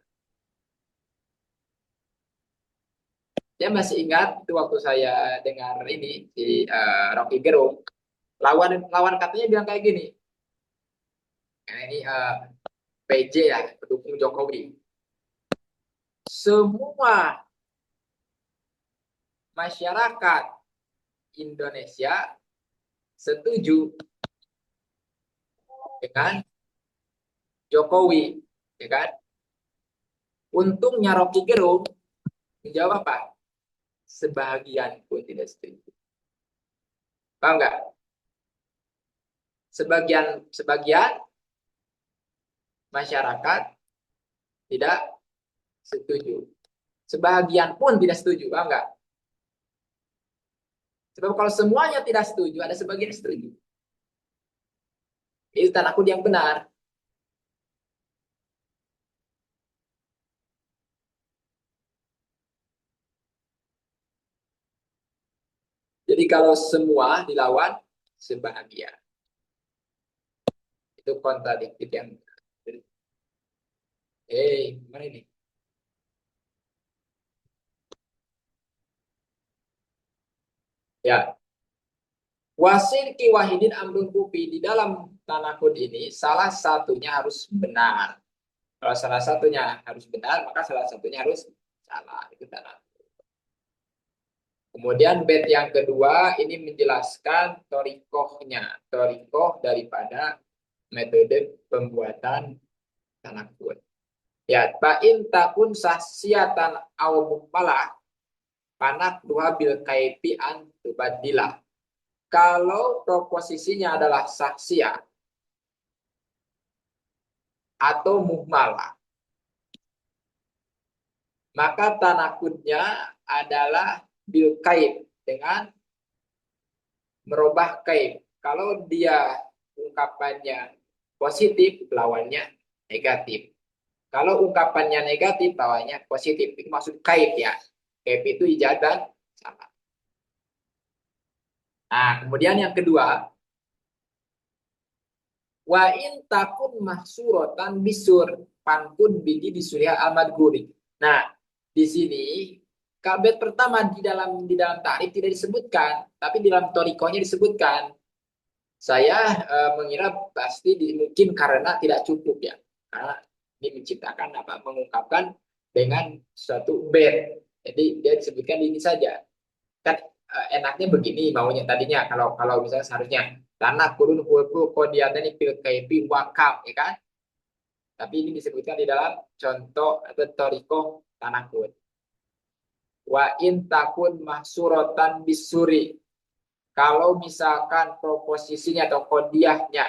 Saya masih ingat itu waktu saya dengar ini di Rocky Gerung, lawan lawan katanya bilang kayak gini. Nah, ini PJ ya, pendukung Jokowi. Semua masyarakat Indonesia setuju dengan Jokowi, ya kan? Untungnya Rocky Gerung menjawab apa? Sebagian pun tidak setuju. Paham nggak? Sebagian masyarakat tidak setuju. Sebagian pun tidak setuju, paham nggak? Sebab kalau semuanya tidak setuju, ada sebagian setuju. Itu tanda yang benar. Jadi kalau semua dilawan, sebahagia. Itu kontradiktif yang mana ini? Ya. Wasil ki wahidin amrun kupi. Di dalam tanakut ini, salah satunya harus benar. Kalau salah satunya harus benar, maka salah satunya harus salah. Itu tanakut. Kemudian bait yang kedua ini menjelaskan torikohnya. Torikoh daripada metode pembuatan tanakut. Ya, ba'in takun sahsiatan aw muqalah panak dua bil kaifi an tubadilah. Kalau proposisinya adalah saksia atau muhmalah, maka tanakutnya adalah bil kaif dengan merubah kaif. Kalau dia ungkapannya positif, lawannya negatif. Kalau ungkapannya negatif, lawannya positif. Itu maksud kaif ya. Kaif itu ijaz dan sama. Nah, kemudian yang kedua, wa in takun mahsuratan bisur pankun bidi disuriha al-madguri. Nah, di sini kabet pertama di dalam tarif tidak disebutkan, tapi di dalam torikonya disebutkan. Saya mengira pasti mungkin karena tidak cukup ya, karena ini menciptakan apa, mengungkapkan dengan suatu bed. Jadi dia disebutkan ini saja. Kan enaknya begini maunya tadinya kalau misalnya seharusnya tanah kurun hulku kodiatani fil kaifi wakam, ya kan? Tapi ini disebutkan di dalam contoh atau toriko tanakut. Wa in takun mahsuratan bisuri. Kalau misalkan proposisinya atau kodiahnya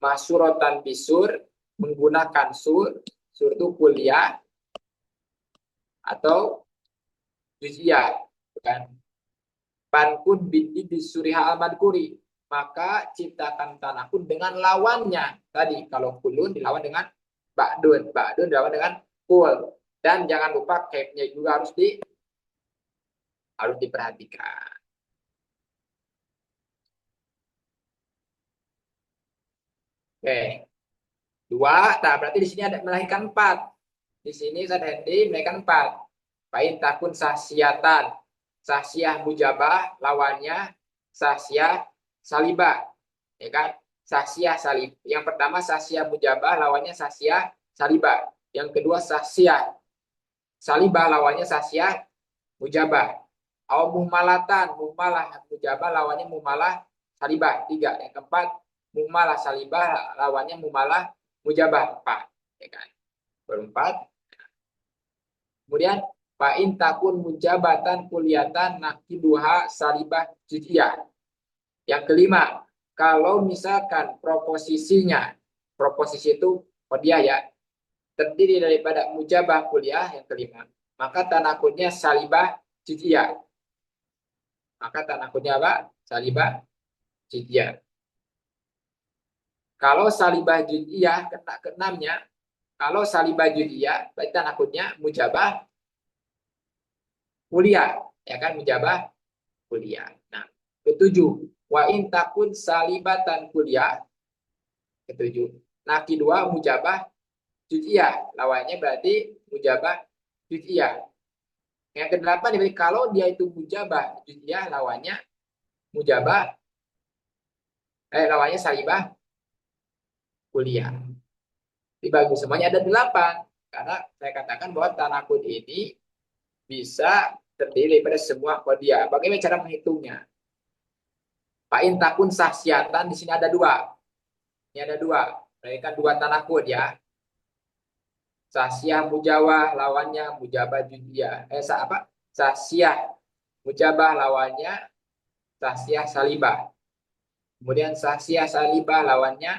mahsuratan bisur menggunakan sur itu kuliah atau juz'iyah, kan? Pankun bidi disuriha al-madkuri, maka ciptakan tanakun dengan lawannya. Tadi kalau kulun dilawan dengan ba'dun dilawan dengan kul. Dan jangan lupa kaifnya juga harus diperhatikan. Oke. Dua, nah berarti di sini ada melahirkan 4. Di sini Ustaz Hendy melahirkan 4. Pain takun sahsiatan. Sahsiah mujabah lawannya sahsiah salibah. Ya kan? Sahsiah salib. Yang pertama sahsiah mujabah lawannya sahsiah salibah. Yang kedua sahsiah salibah lawannya sahsiah mujabah. Au muhmalatan, muhmalah mujabah lawannya muhmalah salibah. 3. Yang keempat muhmalah salibah lawannya muhmalah mujabah. 4. Ya kan? Berempat. Kemudian fa'in takun mujabatan kuliatan nakiduha salibah juz'iyah. Yang kelima, kalau misalkan proposisi itu kodiah ya, terdiri daripada mujabah kuliah yang kelima, maka tanakutnya salibah juz'iyah. Maka tanakutnya apa? Salibah juz'iyah. Kalau salibah juz'iyah keenamnya, kalau salibah juz'iyah berarti tanakutnya mujabah kuliah, ya kan, mujabah kuliah. Nah, Ketujuh, wa in takun salibatan kuliah. Ketujuh. Nah, kedua mujabah juz'iyah. Lawannya berarti mujabah juz'iyah. Yang kedelapan, kalau dia itu mujabah juz'iyah, lawannya mujabah, lawannya salibah kuliah. Dibagi semuanya ada 8. Karena saya katakan bahwa tanakut ini bisa terdiri pada semua kodiah. Bagaimana cara menghitungnya? Fa'in takun sahsiatan, di sini ada 2. Ini ada 2. Mereka 2 tanakut ya. Sahsiah mujawah lawannya mujabah juz'iyah. Apa? Sahsiah mujabah lawannya sahsiah salibah. Kemudian sahsiah salibah lawannya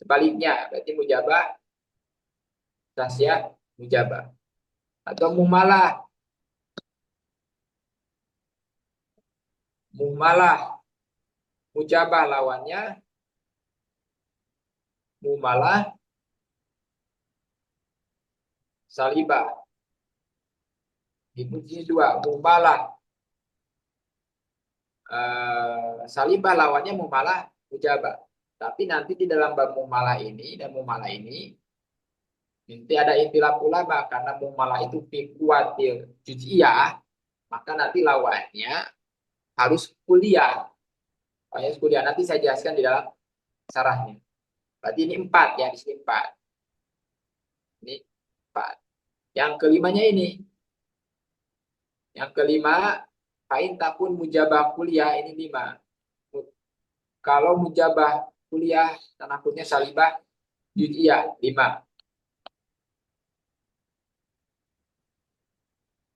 sebaliknya. Berarti mujabah sahsiah mujabah. Atau mumalah. Mumalah mujabah lawannya mumalah salibah. Itu sini 2. Mumalah salibah lawannya mumalah mujabah. Tapi nanti di dalam bab mumalah ini dan mumalah ini nanti ada istilah ulama karena mumalah itu fi kuatil juz'iyah, maka nanti lawannya harus kuliah. Harus kuliah. Nanti saya jelaskan di dalam sarahnya. Berarti ini 4 ya, di sini 4. Ini 4. Yang kelimanya ini. Yang kelima, fa'in takun mujabah kuliah, ini 5. Kalau mujabah kuliah, tanakutnya salibah juz'iyah, 5.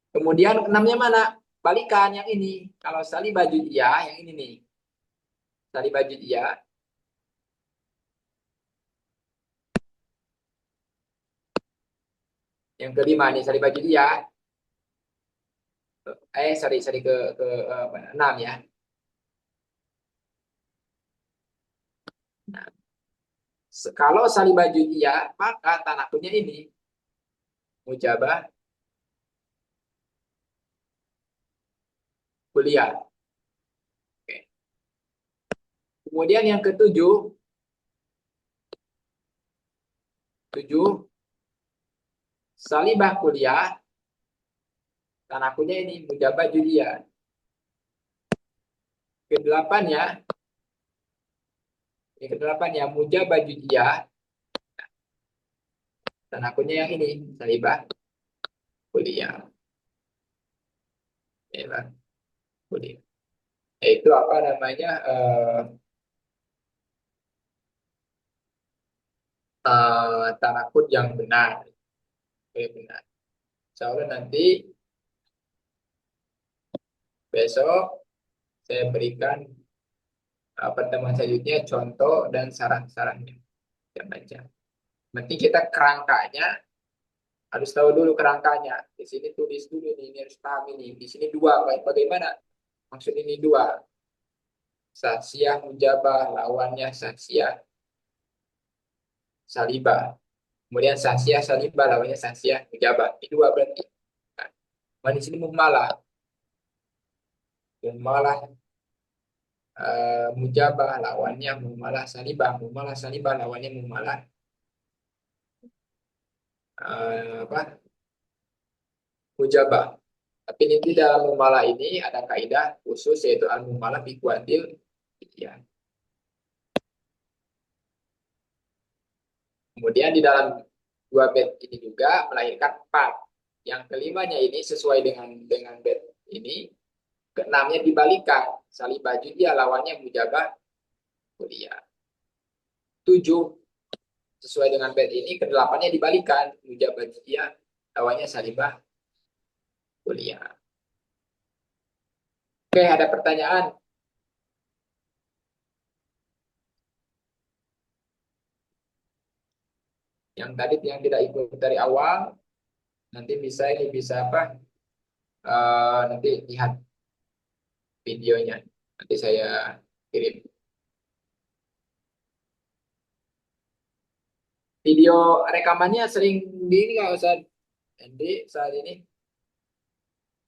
Kemudian 6-nya mana? Balikan yang ini. Kalau salibah juz'iyah, yang ini nih. Salibah juz'iyah. Yang kelima nih, salibah juz'iyah. Sorry ke 6 ya. Nah, kalau salibah juz'iyah, maka tanakutnya ini. Mujabah kuliah. Oke. Kemudian yang ketujuh, 7, salibah kuliah, tanakutnya ini mujabah juz'iyah. Ke-8 ya, yang ke-8 ya, mujabah juz'iyah, tanakutnya yang ini, salibah kuliah. Ya, kuliah. Itu apa namanya? Tanakut yang benar. Oke, benar. Insya Allah nanti besok saya berikan pertemuan selanjutnya contoh dan saran-sarannya. Kita baca. Nanti kita kerangkanya harus tahu dulu kerangkanya. Di sini tulis dulu nih, ini harus paham ini. Di sini 2, bagaimana? Maksud ini 2. Saksiyah mujabah lawannya saksiyah salibah. Kemudian saksiyah salibah lawannya saksiyah mujabah. Ini 2 berarti. Nah, di sini mumalah. Mumalah mujabah lawannya mumalah salibah. Mumalah salibah lawannya mumalah apa? Mujabah. Tapi nanti dalam mumalah ini ada kaidah khusus yaitu al-mumalah bi kuatil ya. Kemudian di dalam 2 bait ini juga melahirkan 4. Yang kelimanya ini sesuai dengan bait ini. Keenamnya dibalikan. Salibah dia lawannya mujabah kuliah. 7 sesuai dengan bait ini. Ke-8-nya dibalikan. Mujabah dia lawannya salibah kuliah. Oke, ada pertanyaan? Yang tadi yang tidak ikut dari awal, nanti bisa apa? Nanti lihat videonya. Nanti saya kirim. Video rekamannya sering di ini nggak usah Andy saat ini.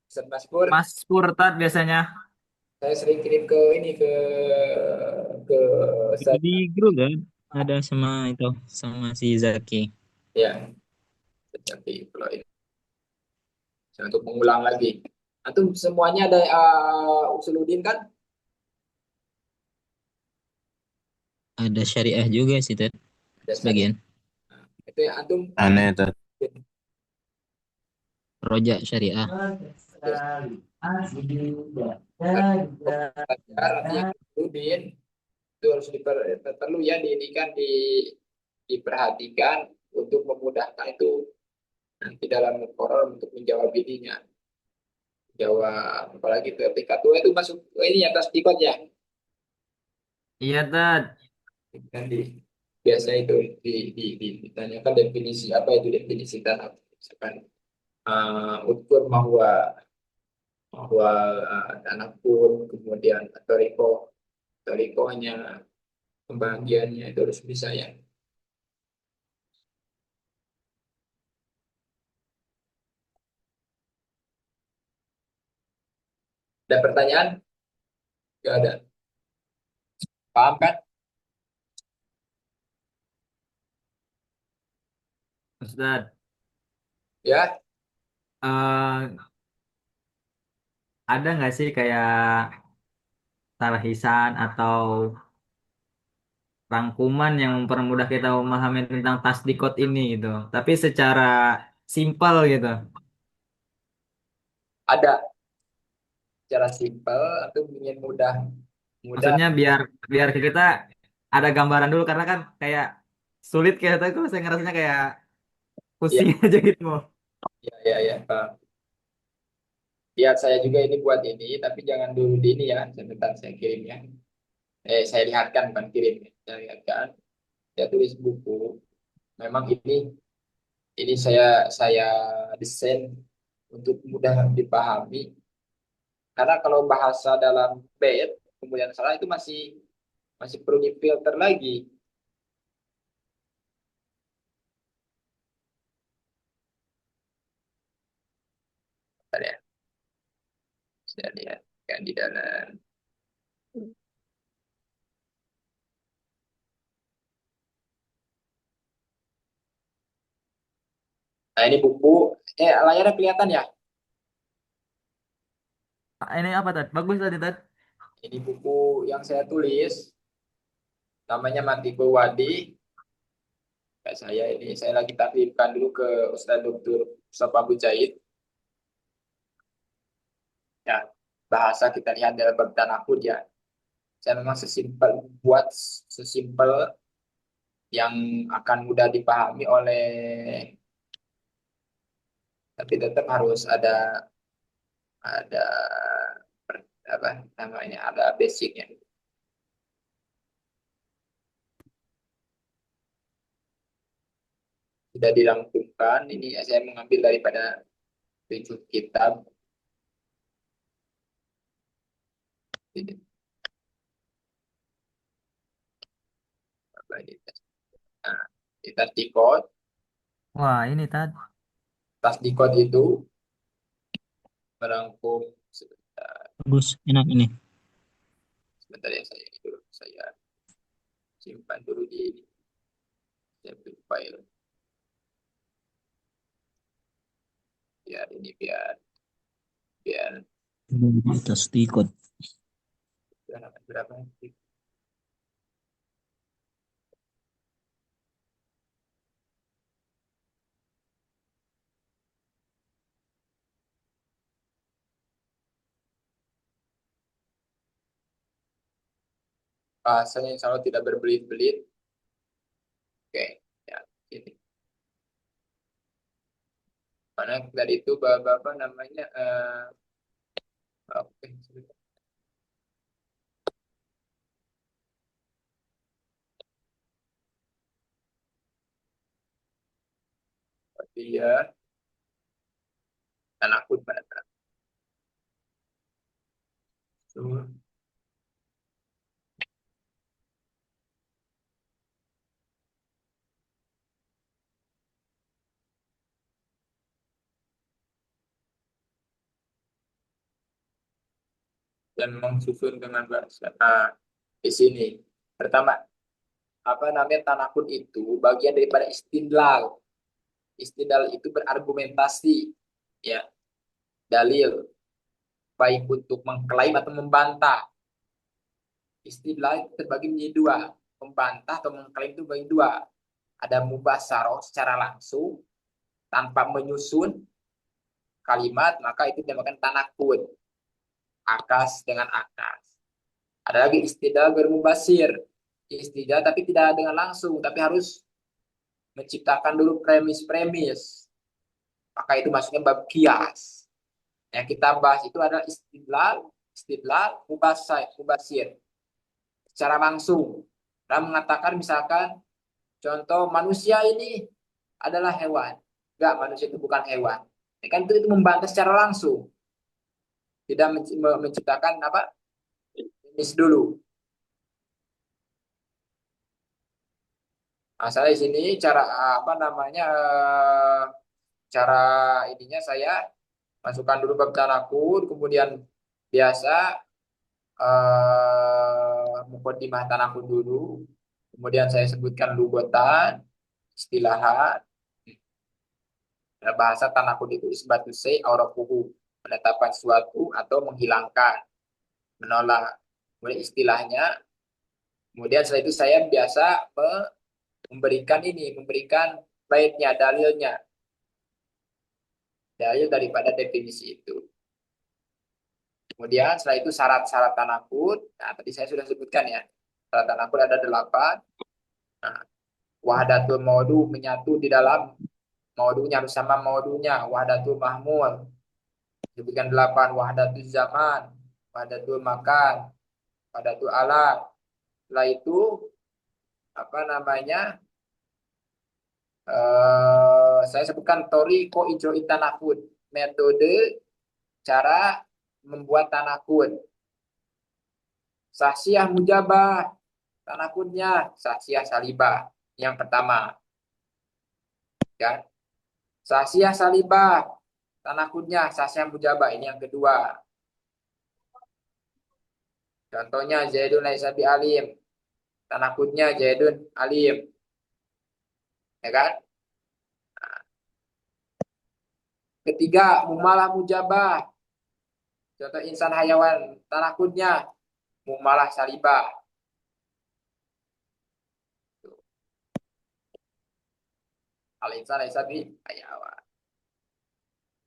Ustaz Mas Pur. Mas Purtat biasanya. Saya sering kirim ke ini ke Di grup kan ada sama itu sama si Zaki. ya, tapi kalau ini untuk mengulang lagi. Antum semuanya ada Usuluddin kan? Ada syariah juga sih Ted, Dasarnya. sebagian. Itu yang antum Aneh tuh. Rojak syariah. belajar nanti yang Usuluddin itu harus perlu ya diindikan diperhatikan untuk memudahkan itu nanti dalam Quran untuk menjawab ininya. Jawab apalagi ketika tua itu masuk ini atas tikot ya. Iya, Tad. Nanti biasa itu ditanyakan definisi apa itu definisi tanah. Misalkan ukur bahwa bahwa tanah pun kemudian toriko hanya pembagiannya itu harus bisa ya. Ada pertanyaan? Gak ada. Paham kan? Ustaz, Ya, eh, ada nggak sih kayak talhisan atau rangkuman yang mempermudah kita memahami tentang tasdikot ini gitu, tapi secara simpel gitu. ada cara simpel atau ingin mudah mudah Maksudnya biar biar ke kita ada gambaran dulu karena kan kayak sulit kayak itu saya ngerasanya kayak ya pusing aja gitu. ya. Lihat saya juga ini buat ini, tapi jangan dulu di ini ya. Sebentar saya kirimnya. Saya lihatkan bukan kirim. Saya lihatkan. Saya tulis buku. Memang ini saya desain untuk mudah dipahami. Karena kalau bahasa dalam bait kemudian salah itu masih masih perlu difilter lagi. Bentar ya. Saya lihatkan di dalam. Nah ini buku. Layarnya kelihatan ya. Ah, ini apa Tad? Bagus tadi Tad. Ini buku yang saya tulis. Namanya Matikul Wadi. Kayak saya ini, saya lagi taklifkan dulu ke Ustaz Dr. Mustafa Abu Jaid. Ya, bahasa kita lihat dalam bab tanakud ya. Saya memang buat sesimpel yang akan mudah dipahami oleh, tapi tetap harus ada apa namanya, ada basicnya. Sudah dirangkumkan. Ini saya mengambil daripada tujuh kitab. Ini, apa ini? Nah, kita tikot. Wah, ini Tad. Tas dikot itu merangkum sebentar, Bagus, enak ini. sebentar ya saya simpan dulu di save file biar ini biar biar Atas tikot. berapa bahasanya insya Allah tidak berbelit-belit. Oke ya ini mana dari itu bapak namanya oke sebentar. Dia anakku pada itu dan mensusun dengan bahasa. Nah, di sini pertama apa namanya tanakut itu bagian daripada istidlal. Istidlal itu berargumentasi, ya, dalil baik untuk mengklaim atau membantah. Istidlal itu terbagi menjadi dua, membantah atau mengklaim itu bagi dua. Ada mubasyarah secara langsung tanpa menyusun kalimat, maka itu dinamakan tanakud, akas dengan akas. Ada lagi istidlal bermubasir, istidlal tapi tidak dengan langsung, tapi harus menciptakan dulu premis-premis, maka itu masuknya bab kias. Yang kita bahas itu adalah istidlal mubasir secara langsung. Dan mengatakan misalkan contoh manusia ini adalah hewan. Enggak, manusia itu bukan hewan. Ya kan itu membantah secara langsung. Tidak menciptakan apa? Premis dulu. Nah, saya di sini cara apa namanya cara ininya saya masukkan dulu bab tanakud, kemudian biasa mukadimah tanakud dulu, kemudian saya sebutkan lugotan, istilahat. Dalam bahasa tanakud itu isbatu say aurafuhu, menetapkan sesuatu atau menghilangkan, menolak. Kemudian istilahnya, kemudian setelah itu saya biasa memberikan baitnya, dalil daripada definisi itu. Kemudian setelah itu syarat-syarat tanakud. Nah, tadi saya sudah sebutkan ya. Syarat tanakud ada 8. Nah, wahdatul maudu, menyatu di dalam maudunya, harus sama maudunya. Wahdatul mahmul, sebutkan 8. Wahdatul zaman, wahdatul makan, wahdatul alat. Setelah itu apa namanya? Saya sebutkan toriko ijro'i tanakud, metode cara membuat tanakud. Sahsiah mujabah, tanakudnya sahsiah salibah yang pertama, ya. Sahsiah salibah, tanakudnya sahsiah mujabah ini yang kedua. Contohnya Zaidun laisa bi alim, tanakudnya Zaidun alim, ya kan? Ketiga, mumalah mujabah, contoh insan hayawan, tanakudnya mumalah salibah. Al insan laisa bi hayawan.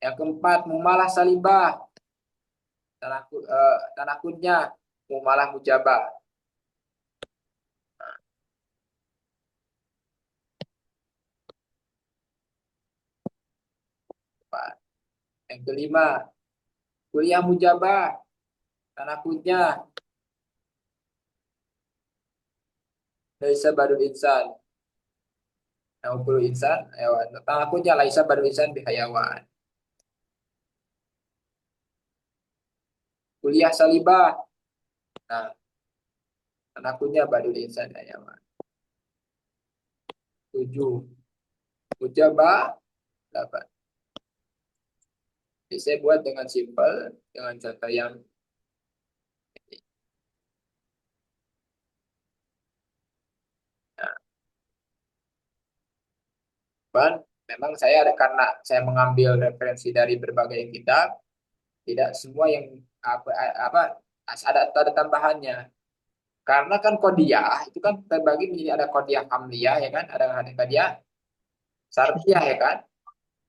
Yang keempat, mumalah salibah, tanakudnya mumalah mujabah. Yang kelima, kuliah mujabah, tanakudnya laisa badul insan. Naupul insan hayawan. Tanakudnya laisa badul insan bi hayawan. Kuliah salibah. Nah, tanakudnya badul insan hayawan. 7. Mujabah 8. Jadi saya buat dengan simpel, dengan contoh yang ini. Nah, memang saya karena saya mengambil referensi dari berbagai kitab, tidak semua yang apa ada tambahannya. Karena kan kodiah itu kan terbagi menjadi ada kodiah kamliyah ya kan, ada kodiah syartiyah ya kan.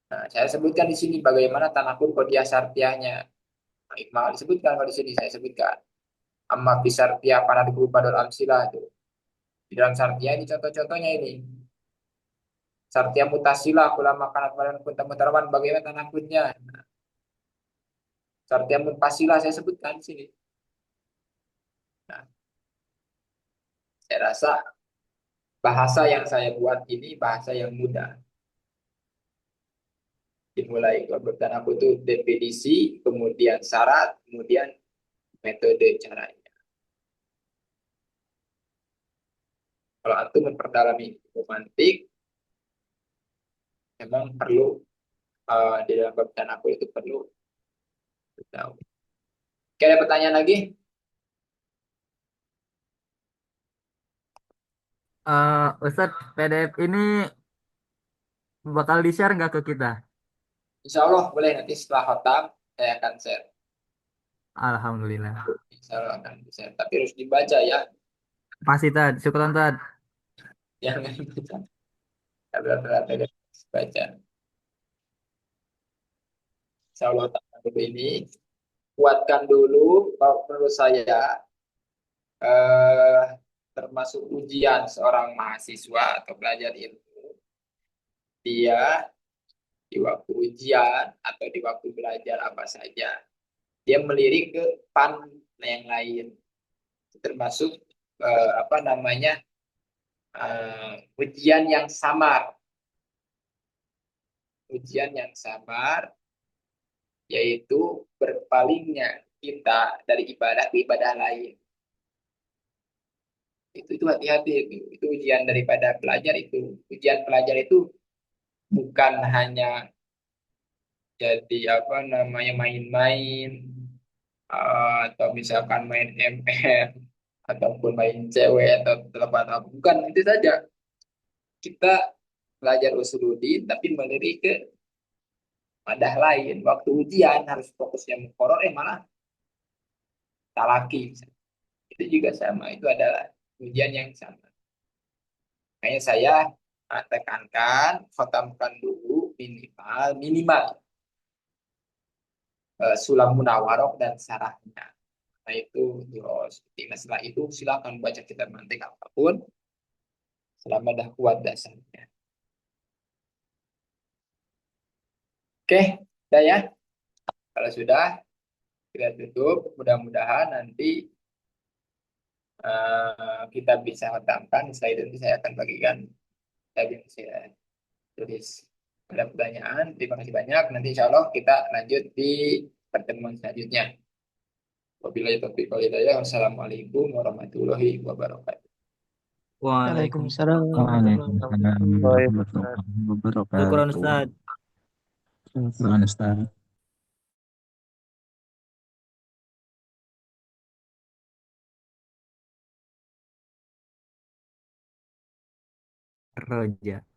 Nah, saya sebutkan di sini bagaimana tanakur kodiah syartiyahnya. Nah, Iqmal disebutkan kalau di sini saya sebutkan. Amma fi syartiyah panadku padul amsilah itu. Di dalam syartiyah ini contoh-contohnya ini. Syartiyah mutasilah kula makanat badan kunta mutarawan bagaimana tanakurnya. Syartiyah mutasilah saya sebutkan di sini. Nah, saya rasa bahasa yang saya buat ini bahasa yang mudah. Dimulai kebetulan aku itu definisi, kemudian syarat, kemudian metode caranya. Kalau antum memperdalami romantik, memang perlu di dalam kebetulan aku itu perlu tahu. Oke, ada pertanyaan lagi? Ustadz, PDF ini bakal di-share nggak ke kita? Insya Allah boleh, nanti setelah khotam saya akan share. Alhamdulillah. Insya Allah akan share. Tapi harus dibaca ya. Pasti Tad, syukran Tad. Jangan dibaca. Berat-berat aja baca. Insya Allah dulu ini. Kuatkan dulu, kalau menurut saya eh, termasuk ujian seorang mahasiswa atau pelajar ilmu. Dia di waktu ujian atau di waktu belajar apa saja, dia melirik ke pan yang lain. Termasuk apa namanya, ujian yang samar. Ujian yang samar yaitu berpalingnya kita dari ibadah ke ibadah lain. Itu hati-hati itu ujian daripada pelajar itu. Ujian pelajar itu bukan hanya jadi apa namanya main-main, atau misalkan main ML ataupun main cewek atau telepon apa. Bukan itu saja. Kita belajar usuluddin tapi melirik ke madah lain. Waktu ujian harus fokusnya mengkoror, malah talaki. Itu juga sama. Itu adalah ujian yang sama. Makanya saya tekankan, khotamkan dulu minimal minimal sulam munawaroh dan sarahnya. Nah itu terus. Nah, setelah itu silakan baca kitab mantik apapun selama dah kuat dasarnya. Oke, udah ya. Kalau sudah kita tutup. Mudah-mudahan nanti kita bisa khatamkan. Setelah itu nanti saya akan bagikan kitab yang saya tulis. Ada pertanyaan, terima kasih banyak. Nanti insya Allah kita lanjut di pertemuan selanjutnya. Wabillahi taufiq wal hidayah. Wassalamualaikum warahmatullahi wabarakatuh. Waalaikumsalam. Waalaikumsalam Waalaikumsalam warahmatullahi wabarakatuh. warahmatullahi Syukran wabarakatuh. Ustadz. Syukran, Ustaz. Roja.